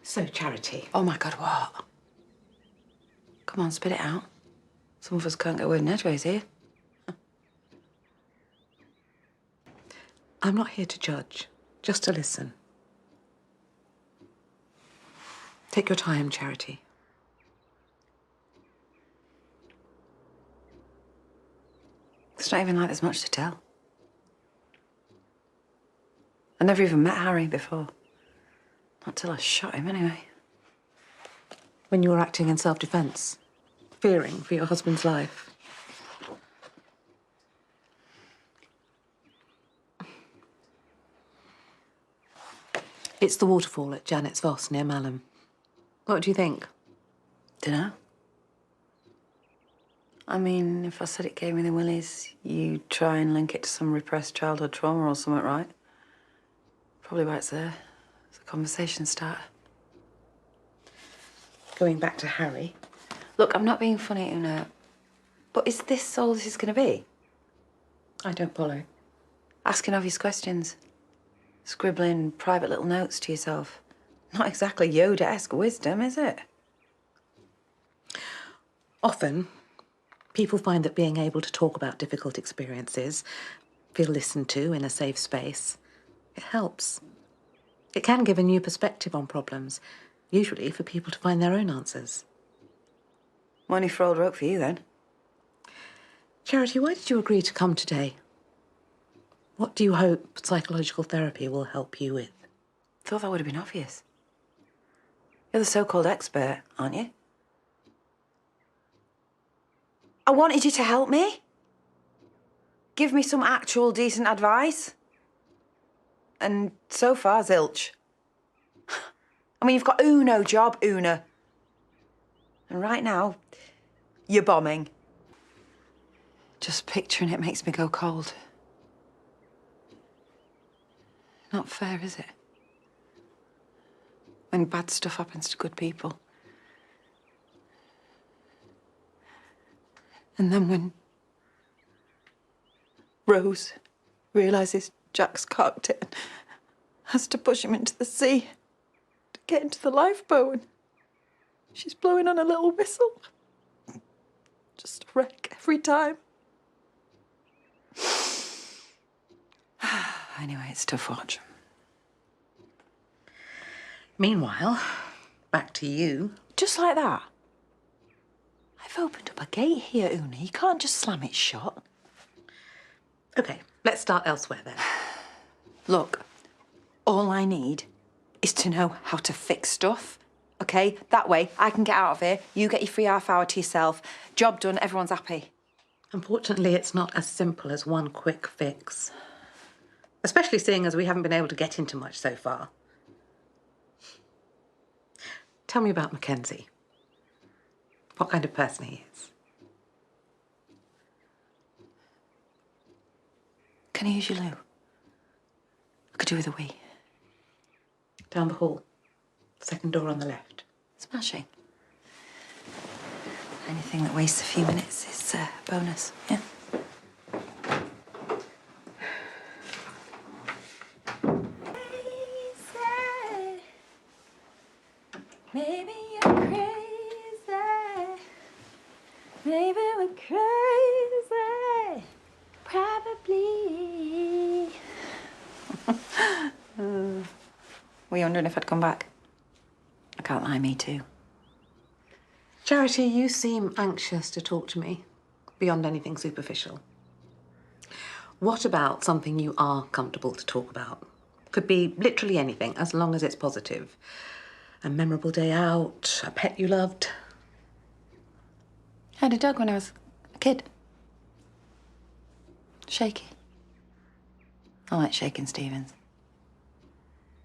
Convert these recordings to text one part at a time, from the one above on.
So, Charity. Oh, my God, what? Come on, spit it out. Some of us can't get a word in edgeways here. I'm not here to judge, just to listen. Take your time, Charity. It's not even like there's much to tell. I never even met Harry before. Not till I shot him, anyway. When you were acting in self-defense, fearing for your husband's life. It's the waterfall at Janet's Voss near Malham. What do you think? Dunno. I mean, if I said it gave me the willies, you'd try and link it to some repressed childhood trauma or something, right? Probably why it's there. It's a conversation starter. Going back to Harry. Look, I'm not being funny, Una, but is this all this is going to be? I don't follow. Asking obvious questions. Scribbling private little notes to yourself. Not exactly Yoda-esque wisdom, is it? Often, people find that being able to talk about difficult experiences, feel listened to in a safe space, it helps. It can give a new perspective on problems, usually for people to find their own answers. Money for old rope for you, then. Charity, why did you agree to come today? What do you hope psychological therapy will help you with? Thought that would have been obvious. You're the so-called expert, aren't you? I wanted you to help me. Give me some actual decent advice. And so far, zilch. I mean, you've got no job, Una. And right now, you're bombing. Just picturing it makes me go cold. Not fair, is it? When bad stuff happens to good people. And then when Rose realises Jack's cocked it and has to push him into the sea to get into the lifeboat, and she's blowing on a little whistle. Just a wreck every time. Anyway, it's tough watch. Meanwhile, back to you. Just like that. I've opened up a gate here, Una. You can't just slam it shut. OK, let's start elsewhere then. Look, all I need is to know how to fix stuff, OK? That way, I can get out of here, you get your free half hour to yourself, job done, everyone's happy. Unfortunately, it's not as simple as one quick fix. Especially seeing as we haven't been able to get into much so far. Tell me about Mackenzie. What kind of person he is. Can I use your loo? I could do with a wee. Down the hall. Second door on the left. Smashing. Anything that wastes a few minutes is a bonus, yeah? Maybe you're crazy. Maybe we're crazy. Probably. Were you wondering if I'd come back? I can't lie, me too. Charity, you seem anxious to talk to me, beyond anything superficial. What about something you are comfortable to talk about? Could be literally anything, as long as it's positive. A memorable day out, a pet you loved. I had a dog when I was a kid. Shaky. I like shaking Stevens.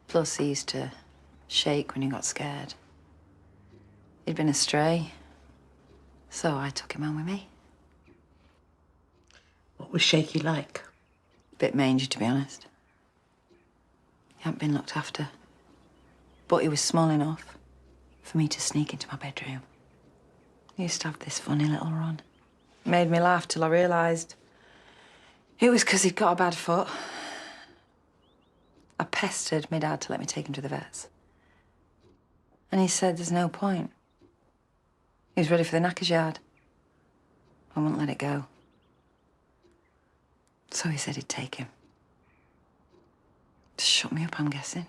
Plus, he used to shake when he got scared. He'd been astray, so I took him home with me. What was Shaky like? Bit mangy, to be honest. He hadn't been looked after. But he was small enough for me to sneak into my bedroom. He used to have this funny little run. It made me laugh till I realised it was because he'd got a bad foot. I pestered my dad to let me take him to the vets. And he said there's no point. He was ready for the knackers yard. I wouldn't let it go. So he said he'd take him. Just shut me up, I'm guessing.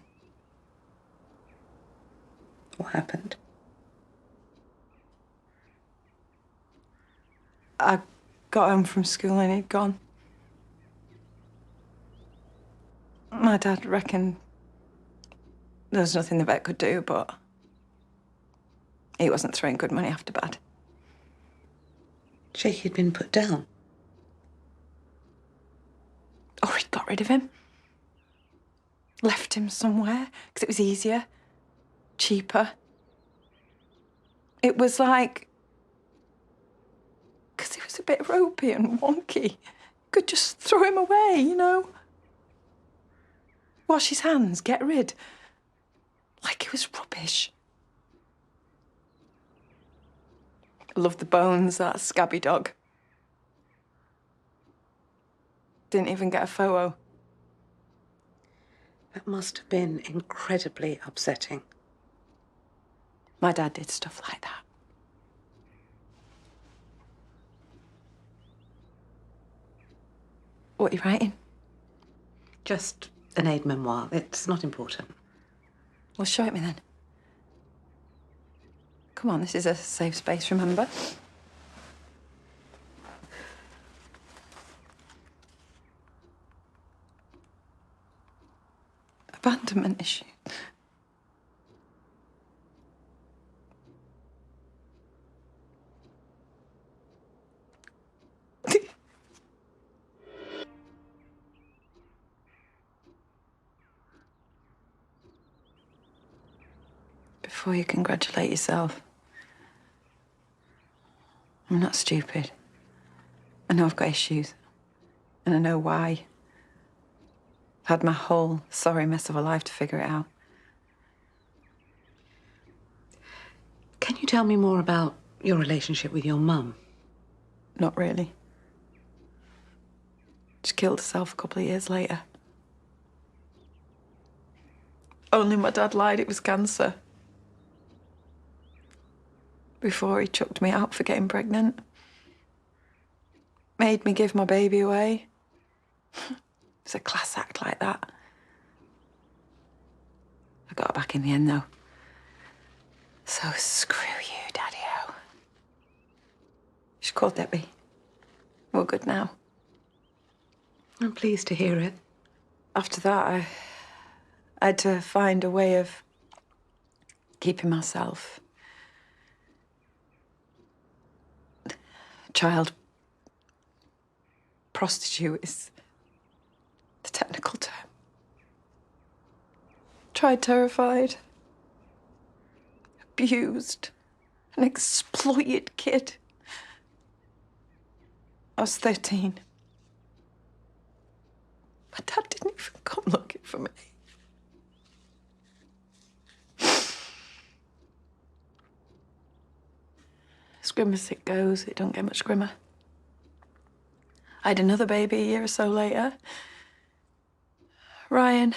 What happened? I got home from school and he'd gone. My dad reckoned there was nothing the vet could do, but he wasn't throwing good money after bad. Jake had been put down. Or he'd got rid of him. Left him somewhere, because it was easier, cheaper. It was like... because he was a bit ropey and wonky. Could just throw him away, you know? Wash his hands, get rid. Like he was rubbish. I loved the bones, that scabby dog. Didn't even get a photo. That must have been incredibly upsetting. My dad did stuff like that. What are you writing? Just an aid memoir. It's not important. Well, show it me then. Come on, this is a safe space, remember? Abandonment issue. Before you congratulate yourself, I'm not stupid. I know I've got issues, and I know why. I've had my whole sorry mess of a life to figure it out. Can you tell me more about your relationship with your mum? Not really. She killed herself a couple of years later. Only my dad lied it was cancer. Before he chucked me out for getting pregnant. Made me give my baby away. It's a class act like that. I got her back in the end, though. So screw you, Daddy-o. She's called Debbie. We're good now. I'm pleased to hear it. After that, I had to find a way of keeping myself. Child prostitute is the technical term. Tried terrified, abused, an exploited kid. I was 13. My dad didn't even come looking for me. As grim as it goes, it don't get much grimmer. I had another baby a year or so later. Ryan.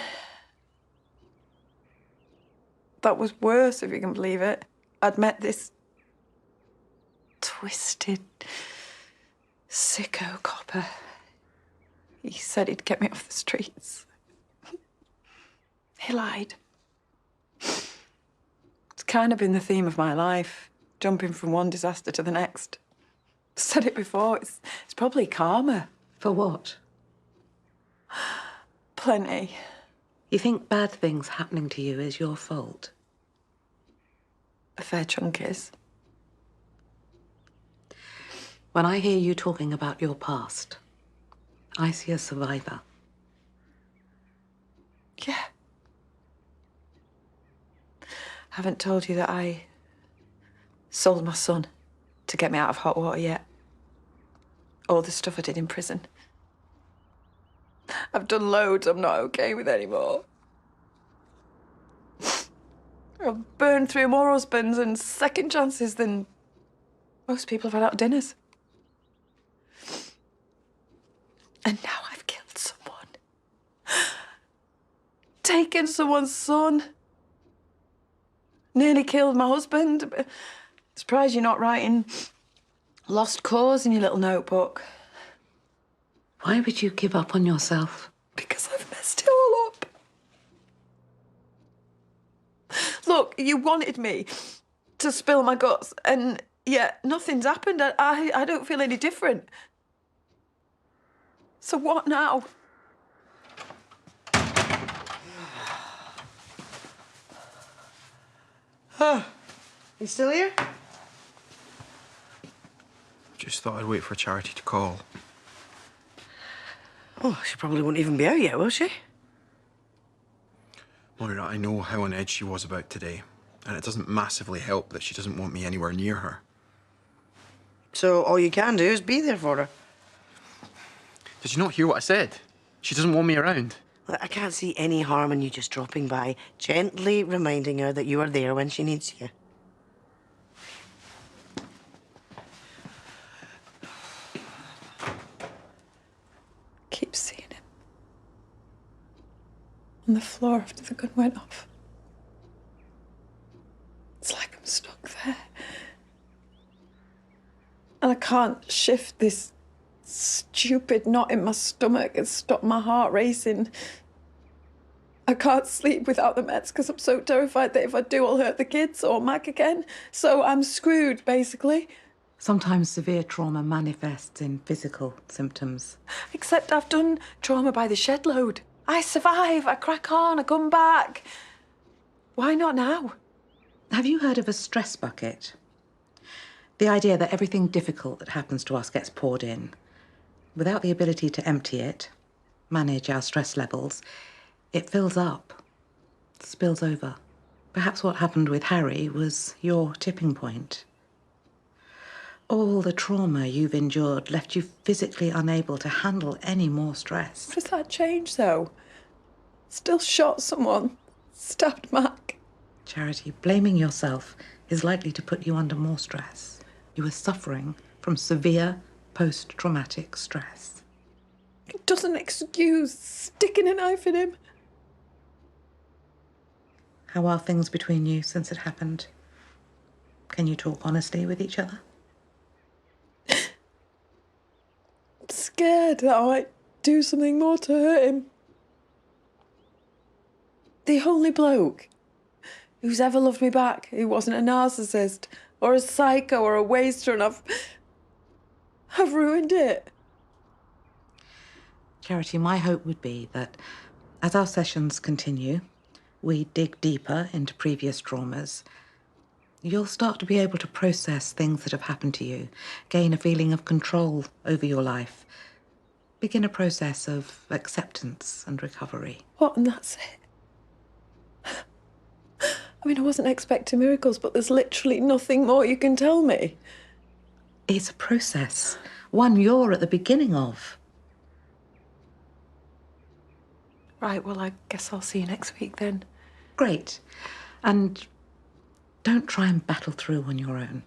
That was worse, if you can believe it. I'd met this twisted, sicko copper. He said he'd get me off the streets. He lied. It's kind of been the theme of my life, jumping from one disaster to the next. Said it before, it's probably karma. For what? Plenty. You think bad things happening to you is your fault? A fair chunk is. When I hear you talking about your past, I see a survivor. Yeah. Haven't told you that I sold my son to get me out of hot water yet. All the stuff I did in prison. I've done loads I'm not okay with anymore. I've burned through more husbands and second chances than most people have had out dinners. And now I've killed someone. Taken someone's son. Nearly killed my husband. Surprised you're not writing lost cause in your little notebook. Why would you give up on yourself? Because I've messed it all up. Look, you wanted me to spill my guts, and yet nothing's happened. I don't feel any different. So what now? You still here? Just thought I'd wait for Charity to call. Oh, she probably won't even be out yet, will she? Moira, I know how on edge she was about today, and it doesn't massively help that she doesn't want me anywhere near her. So all you can do is be there for her. Did you not hear what I said? She doesn't want me around. Well, I can't see any harm in you just dropping by, gently reminding her that you are there when she needs you. Keep seeing him on the floor after the gun went off. It's like I'm stuck there. And I can't shift this stupid knot in my stomach and stop my heart racing. I can't sleep without the meds because I'm so terrified that if I do, I'll hurt the kids or Mac again. So I'm screwed, basically. Sometimes severe trauma manifests in physical symptoms. Except I've done trauma by the shed load. I survive, I crack on, I come back. Why not now? Have you heard of a stress bucket? The idea that everything difficult that happens to us gets poured in. Without the ability to empty it, manage our stress levels, it fills up, spills over. Perhaps what happened with Harry was your tipping point. All the trauma you've endured left you physically unable to handle any more stress. What does that change, though? Still shot someone, stabbed Mac. Charity, blaming yourself is likely to put you under more stress. You are suffering from severe post-traumatic stress. It doesn't excuse sticking a knife in him. How are things between you since it happened? Can you talk honestly with each other? I'm scared that I might do something more to hurt him. The only bloke who's ever loved me back, who wasn't a narcissist or a psycho or a waster, and I've ruined it. Charity, my hope would be that as our sessions continue, we dig deeper into previous traumas, you'll start to be able to process things that have happened to you, gain a feeling of control over your life, begin a process of acceptance and recovery. What, and that's it? I mean, I wasn't expecting miracles, but there's literally nothing more you can tell me. It's a process, one you're at the beginning of. Right, well, I guess I'll see you next week then. Great. And don't try and battle through on your own.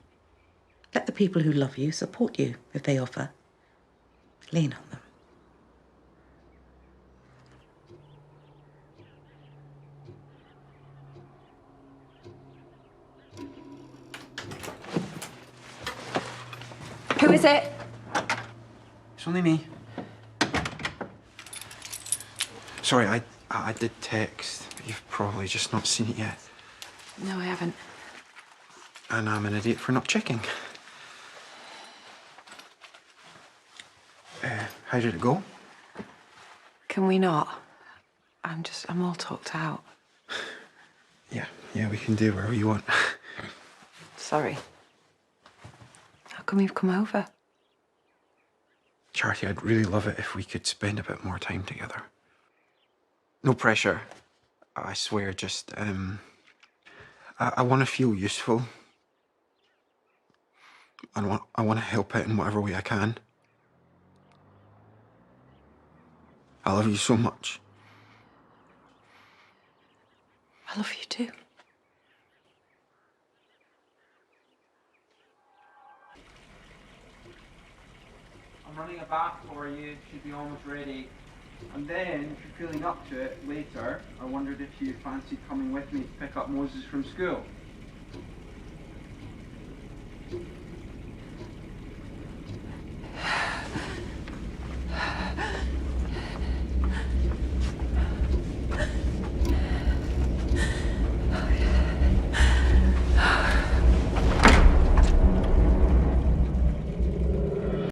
Let the people who love you support you if they offer. Lean on them. Who is it? It's only me. Sorry, I did text. You've probably just not seen it yet. No, I haven't. And I'm an idiot for not checking. How did it go? Can we not? I'm all talked out. Yeah, we can do whatever you want. Sorry. How come you've come over? Charity, I'd really love it if we could spend a bit more time together. No pressure. I swear, just, I want to feel useful. I want to help out in whatever way I can. I love you so much. I love you too. I'm running a bath for you, it should be almost ready. And then, if you're feeling up to it later, I wondered if you fancied coming with me to pick up Moses from school.